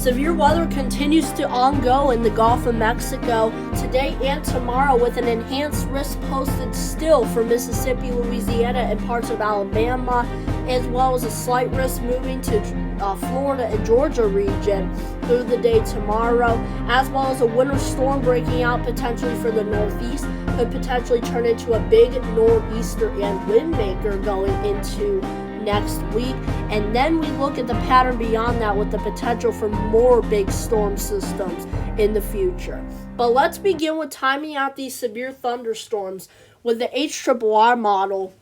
Severe weather continues to ongo in the Gulf of Mexico today and tomorrow, with an enhanced risk posted still for Mississippi, Louisiana, and parts of Alabama, as well as a slight risk moving to Florida and Georgia region through the day tomorrow, as well as a winter storm breaking out potentially for the Northeast. Could potentially turn into a big nor'easter and wind maker going into next week. And then we look at the pattern beyond that with the potential for more big storm systems in the future. But let's begin with timing out these severe thunderstorms with the HRRR model.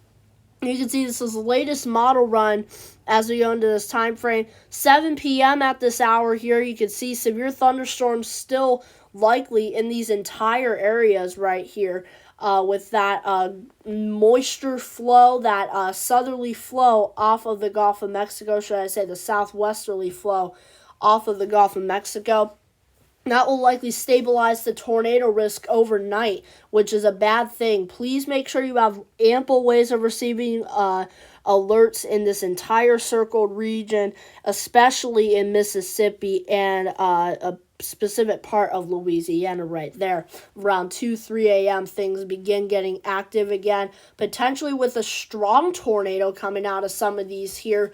You can see this is the latest model run as we go into this time frame. 7 p.m. at this hour here, you can see severe thunderstorms still likely in these entire areas right here, with that moisture flow, that southerly flow off of the Gulf of Mexico, should I say the southwesterly flow off of the Gulf of Mexico. That will likely stabilize the tornado risk overnight, which is a bad thing. Please make sure you have ample ways of receiving alerts in this entire circled region, especially in Mississippi and a specific part of Louisiana right there. Around 2-3 a.m. things begin getting active again, potentially with a strong tornado coming out of some of these here.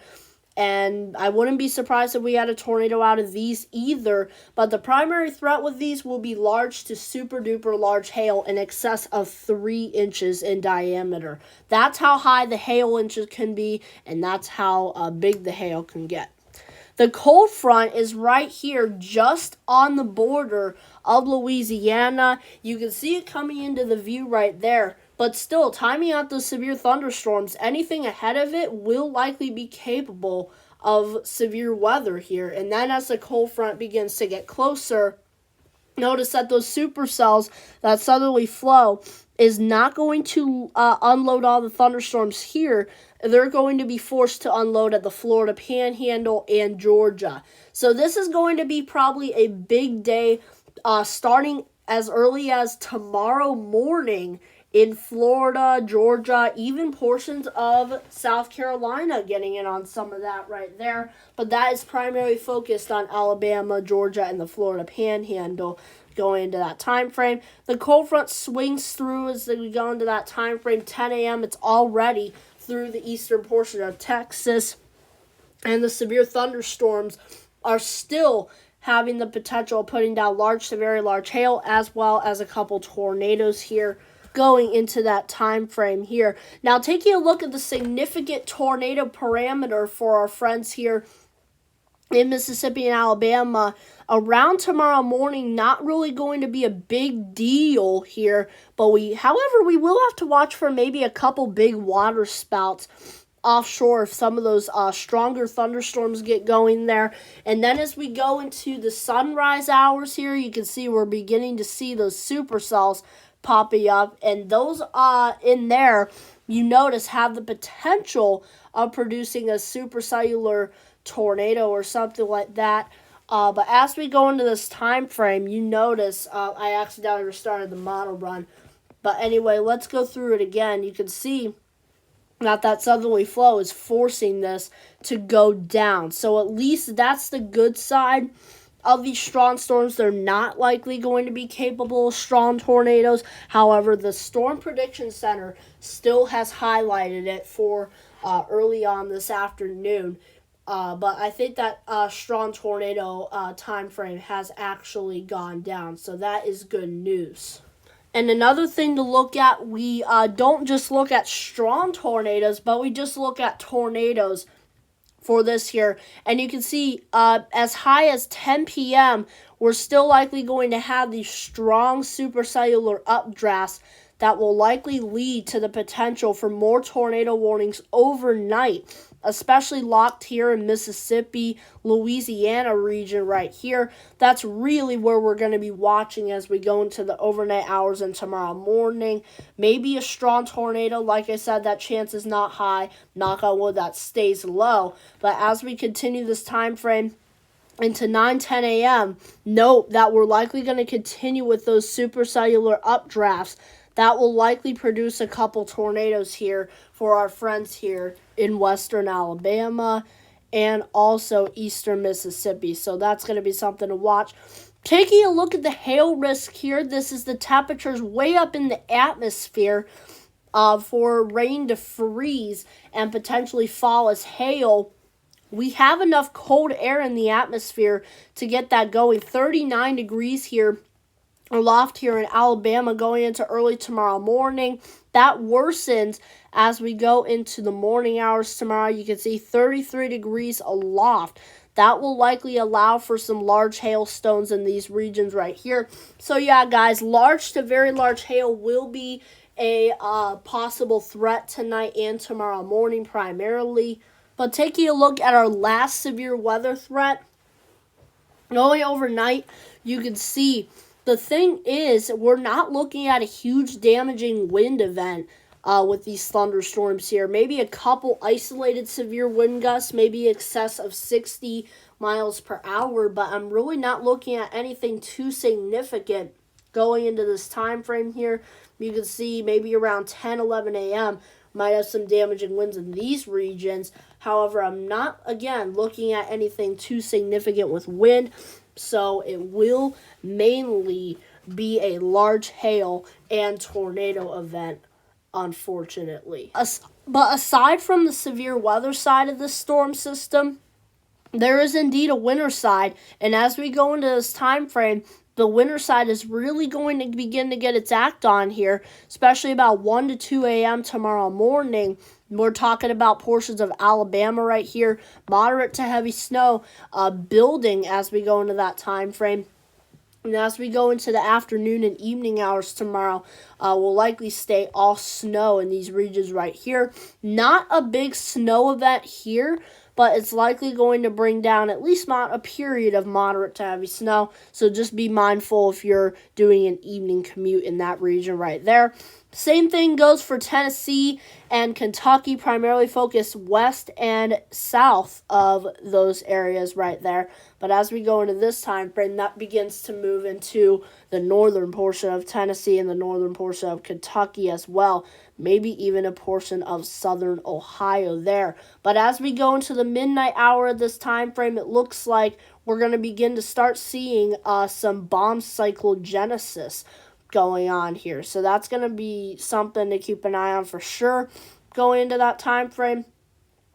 And I wouldn't be surprised if we had a tornado out of these either. But the primary threat with these will be large to super duper large hail in excess of 3 inches in diameter. That's how high the hail inches can be, and that's how big the hail can get. The cold front is right here just on the border of Louisiana. You can see it coming into the view right there. But still, timing out those severe thunderstorms, anything ahead of it will likely be capable of severe weather here. And then as the cold front begins to get closer, notice that those supercells, that southerly flow, is not going to unload all the thunderstorms here. They're going to be forced to unload at the Florida Panhandle and Georgia. So this is going to be probably a big day starting as early as tomorrow morning in Florida, Georgia, even portions of South Carolina getting in on some of that right there. But that is primarily focused on Alabama, Georgia, and the Florida Panhandle going into that time frame. The cold front swings through as we go into that time frame. 10 a.m. It's already through the eastern portion of Texas. And the severe thunderstorms are still having the potential of putting down large to very large hail, as well as a couple tornadoes here going into that time frame here. Now, taking a look at the significant tornado parameter for our friends here in Mississippi and Alabama, around tomorrow morning, not really going to be a big deal here, but however, we will have to watch for maybe a couple big water spouts offshore if some of those stronger thunderstorms get going there. And then as we go into the sunrise hours here, you can see we're beginning to see those supercells popping up, and those in there, you notice, have the potential of producing a supercellular tornado or something like that. But as we go into this time frame, you notice I accidentally restarted the model run. But anyway, let's go through it again. You can see that southerly flow is forcing this to go down. So at least that's the good side of these strong storms. They're not likely going to be capable of strong tornadoes. However, the Storm Prediction Center still has highlighted it for early on this afternoon. But I think that strong tornado time frame has actually gone down. So that is good news. And another thing to look at, we don't just look at strong tornadoes, but we just look at tornadoes for this here. And you can see as high as 10 p.m., we're still likely going to have these strong supercellular updrafts that will likely lead to the potential for more tornado warnings overnight, especially locked here in Mississippi, Louisiana region right here. That's really where we're going to be watching as we go into the overnight hours and tomorrow morning. Maybe a strong tornado. Like I said, that chance is not high. Knock on wood, that stays low. But as we continue this time frame into 9-10 a.m., note that we're likely going to continue with those supercellular updrafts that will likely produce a couple tornadoes here for our friends here in western Alabama and also eastern Mississippi. So that's going to be something to watch. Taking a look at the hail risk here, this is the temperatures way up in the atmosphere for rain to freeze and potentially fall as hail. We have enough cold air in the atmosphere to get that going. 39 degrees here aloft here in Alabama going into early tomorrow morning. That worsens as we go into the morning hours tomorrow. You can see 33 degrees aloft. That will likely allow for some large hailstones in these regions right here. So yeah, guys, large to very large hail will be a possible threat tonight and tomorrow morning primarily. But taking a look at our last severe weather threat, going overnight, you can see the thing is we're not looking at a huge damaging wind event with these thunderstorms here. Maybe a couple isolated severe wind gusts, maybe excess of 60 miles per hour, but I'm really not looking at anything too significant going into this time frame here. You can see maybe around 10, 11 a.m. might have some damaging winds in these regions. However, I'm not, again, looking at anything too significant with wind, so it will mainly be a large hail and tornado event, unfortunately. But aside from the severe weather side of this storm system, there is indeed a winter side, and as we go into this time frame, the winter side is really going to begin to get its act on here, especially about 1 to 2 a.m. tomorrow morning. We're talking about portions of Alabama right here, moderate to heavy snow building as we go into that time frame. And as we go into the afternoon and evening hours tomorrow, we'll likely stay all snow in these regions right here. Not a big snow event here, but it's likely going to bring down at least a period of moderate to heavy snow. So just be mindful if you're doing an evening commute in that region right there. Same thing goes for Tennessee and Kentucky, primarily focused west and south of those areas right there. But as we go into this time frame, that begins to move into the northern portion of Tennessee and the northern portion of Kentucky as well. Maybe even a portion of southern Ohio there. But as we go into the midnight hour of this time frame, it looks like we're going to begin to start seeing some bomb cyclogenesis going on here. So that's going to be something to keep an eye on for sure going into that time frame.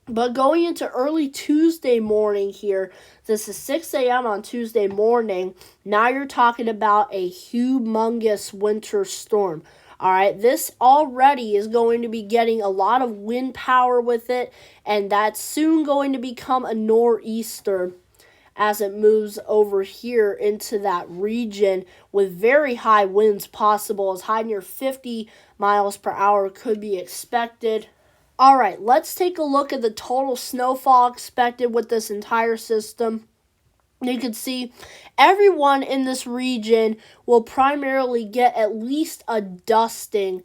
But going into early Tuesday morning here, this is 6 a.m. on Tuesday morning. Now you're talking about a humongous winter storm. All right, this already is going to be getting a lot of wind power with it, and that's soon going to become a nor'easter as it moves over here into that region with very high winds possible, as high near 50 miles per hour could be expected. All right, let's take a look at the total snowfall expected with this entire system. You can see everyone in this region will primarily get at least a dusting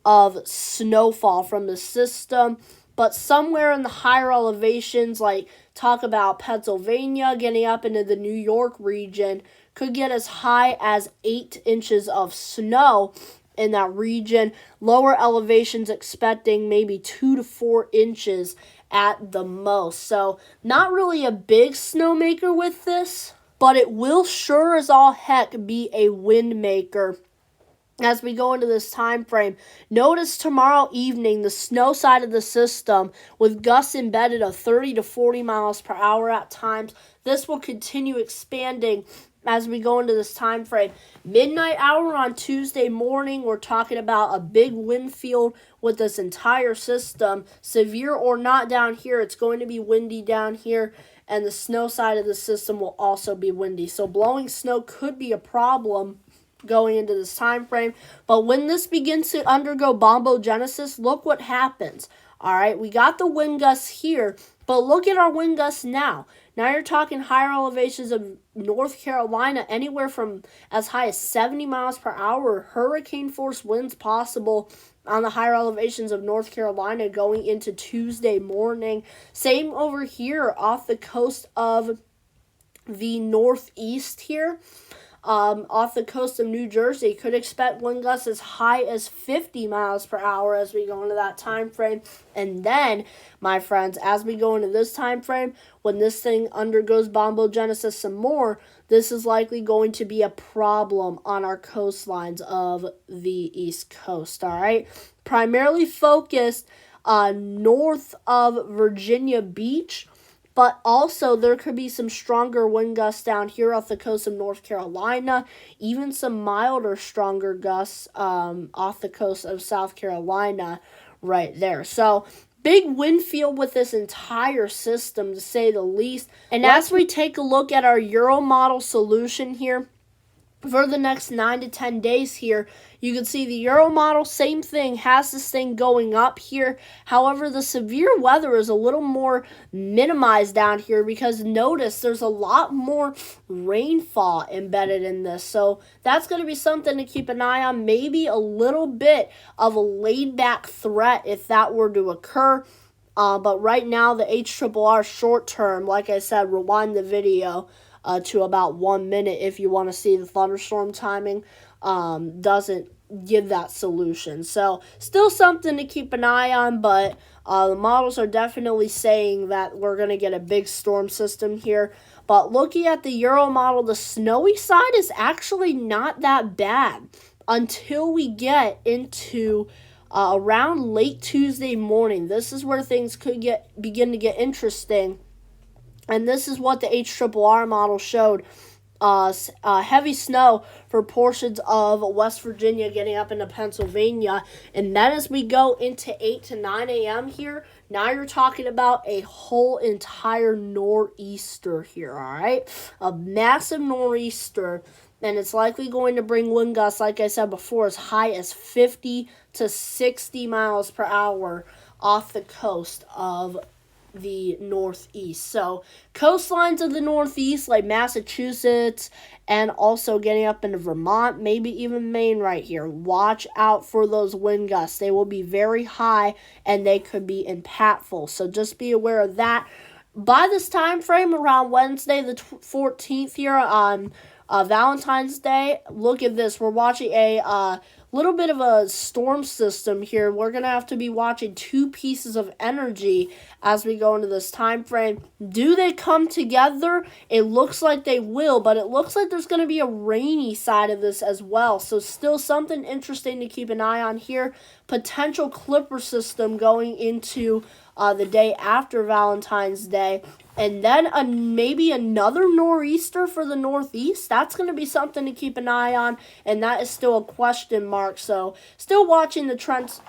of snowfall from the system, but somewhere in the higher elevations, like talk about Pennsylvania, getting up into the New York region, could get as high as 8 inches of snow in that region. Lower elevations expecting maybe 2 to 4 inches at the most. So not really a big snowmaker with this, but it will sure as all heck be a wind maker as we go into this time frame. Notice tomorrow evening the snow side of the system with gusts embedded of 30 to 40 miles per hour at times. This will continue expanding as we go into this time frame. Midnight hour on Tuesday morning, we're talking about a big wind field with this entire system. Severe or not down here, it's going to be windy down here, and the snow side of the system will also be windy. So blowing snow could be a problem going into this time frame. But when this begins to undergo bombogenesis, look what happens. All right, we got the wind gusts here, but look at our wind gusts now. Now you're talking higher elevations of North Carolina, anywhere from as high as 70 miles per hour, hurricane force winds possible on the higher elevations of North Carolina going into Tuesday morning. Same over here off the coast of the Northeast here. off the coast of New Jersey. Could expect wind gusts as high as 50 miles per hour as we go into that time frame. And then, my friends, as we go into this time frame, when this thing undergoes bombogenesis some more, this is likely going to be a problem on our coastlines of the East Coast, all right? Primarily focused north of Virginia Beach, but also there could be some stronger wind gusts down here off the coast of North Carolina, even some milder, stronger gusts off the coast of South Carolina right there. So big wind field with this entire system, to say the least. And as we take a look at our Euromodel solution here, for the next 9 to 10 days here, you can see the Euromodel, same thing, has this thing going up here. However, the severe weather is a little more minimized down here because notice there's a lot more rainfall embedded in this. So that's going to be something to keep an eye on. Maybe a little bit of a laid-back threat if that were to occur. But right now, the HRRR short term, like I said, rewind the video to about 1 minute if you want to see the thunderstorm timing, doesn't give that solution. So still something to keep an eye on, but the models are definitely saying that we're going to get a big storm system here. But looking at the Euromodel, the snowy side is actually not that bad until we get into around late Tuesday morning. This is where things could begin to get interesting. And this is what the HRRR model showed. Heavy snow for portions of West Virginia getting up into Pennsylvania. And then as we go into 8 to 9 a.m. here, now you're talking about a whole entire nor'easter here, all right? A massive nor'easter. And it's likely going to bring wind gusts, like I said before, as high as 50 to 60 miles per hour off the coast of the Northeast. So coastlines of the Northeast, like Massachusetts and also getting up into Vermont, maybe even Maine right here. Watch out for those wind gusts. They will be very high and they could be impactful. So just be aware of that. By this time frame, around Wednesday the 14th here on Valentine's Day, look at this. We're watching a little bit of a storm system here. We're going to have to be watching two pieces of energy as we go into this time frame. Do they come together? It looks like they will, but it looks like there's going to be a rainy side of this as well. So still something interesting to keep an eye on here. Potential Clipper system going into the day after Valentine's Day. And then maybe another nor'easter for the Northeast. That's going to be something to keep an eye on, and that is still a question mark. So still watching the trends.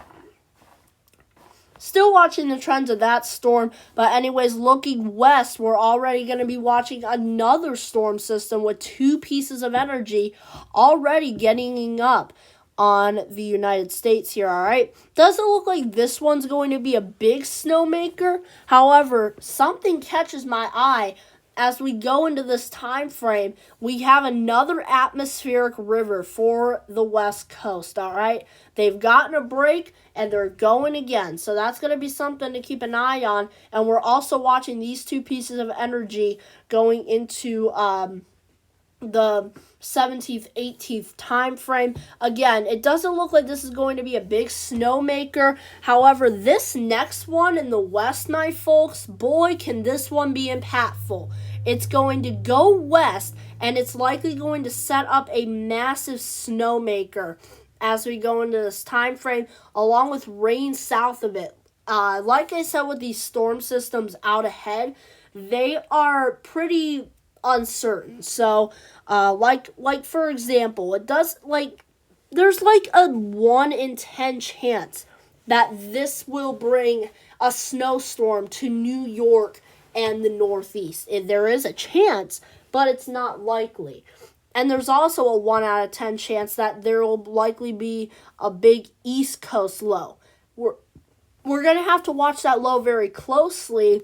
Still watching the trends of that storm. But anyways, looking west, we're already going to be watching another storm system with two pieces of energy already getting up on the United States here, all right? Doesn't look like this one's going to be a big snowmaker. However, something catches my eye as we go into this time frame. We have another atmospheric river for the West Coast, all right? They've gotten a break, and they're going again. So that's going to be something to keep an eye on. And we're also watching these two pieces of energy going into the 17th, 18th time frame. Again, it doesn't look like this is going to be a big snowmaker. However, this next one in the west, my folks, boy, can this one be impactful. It's going to go west, and it's likely going to set up a massive snowmaker as we go into this time frame, along with rain south of it. Like I said, with these storm systems out ahead, they are pretty uncertain. So like for example, there's like a 1 in 10 chance that this will bring a snowstorm to New York and the Northeast. There is a chance, but it's not likely. And there's also a 1 out of 10 chance that there will likely be a big East Coast low. We're going to have to watch that low very closely,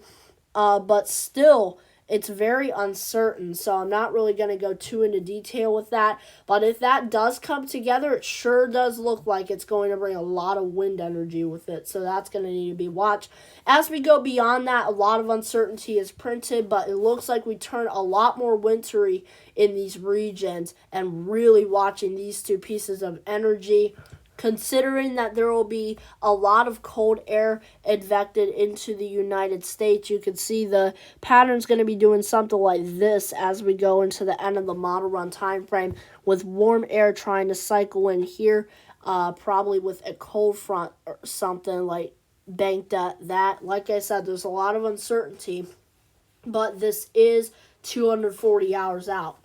but still, it's very uncertain, so I'm not really going to go too into detail with that. But if that does come together, it sure does look like it's going to bring a lot of wind energy with it, so that's going to need to be watched. As we go beyond that, a lot of uncertainty is printed, but it looks like we turn a lot more wintry in these regions, and really watching these two pieces of energy, considering that there will be a lot of cold air advected into the United States. You can see the pattern's going to be doing something like this as we go into the end of the model run time frame, with warm air trying to cycle in here, probably with a cold front or something like banked at that. Like I said, there's a lot of uncertainty, but this is 240 hours out.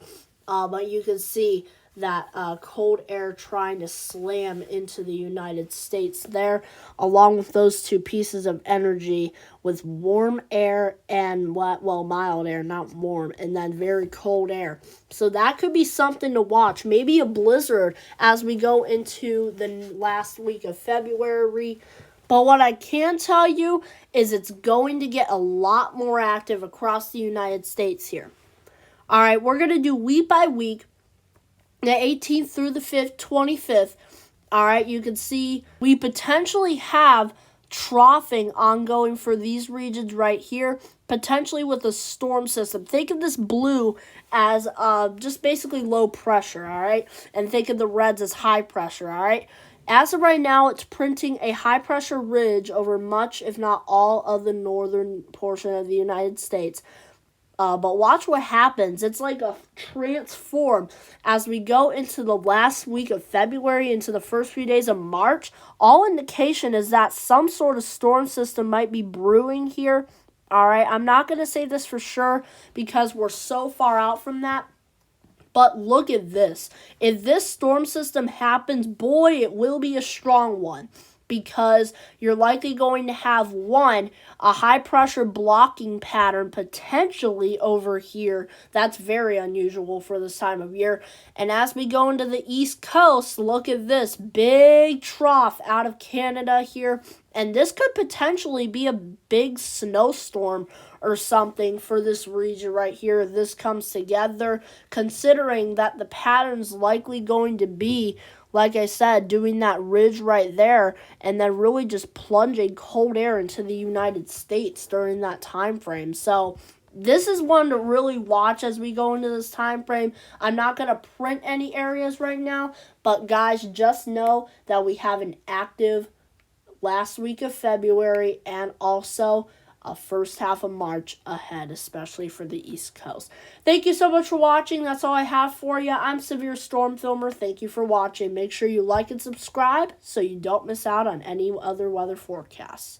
But you can see that cold air trying to slam into the United States there, along with those two pieces of energy with warm air and, mild air, not warm, and then very cold air. So that could be something to watch. Maybe a blizzard as we go into the last week of February. But what I can tell you is it's going to get a lot more active across the United States here. All right, we're going to do week by week, the 18th through the 25th. All right, you can see we potentially have troughing ongoing for these regions right here, potentially with a storm system. Think of this blue as just basically low pressure, all right? And think of the reds as high pressure, all right? As of right now, it's printing a high-pressure ridge over much, if not all, of the northern portion of the United States. But watch what happens. It's like a transform as we go into the last week of February, into the first few days of March. All indication is that some sort of storm system might be brewing here. All right, I'm not going to say this for sure because we're so far out from that. But look at this. If this storm system happens, boy, it will be a strong one, because you're likely going to have, one, a high-pressure blocking pattern potentially over here. That's very unusual for this time of year. And as we go into the East Coast, look at this big trough out of Canada here. And this could potentially be a big snowstorm or something for this region right here if this comes together, considering that the pattern's likely going to be, like I said, doing that ridge right there and then really just plunging cold air into the United States during that time frame. So this is one to really watch as we go into this time frame. I'm not going to print any areas right now, but guys, just know that we have an active last week of February and also a first half of March ahead, especially for the East Coast. Thank you so much for watching. That's all I have for you. I'm Severe Storm Filmer. Thank you for watching. Make sure you like and subscribe so you don't miss out on any other weather forecasts.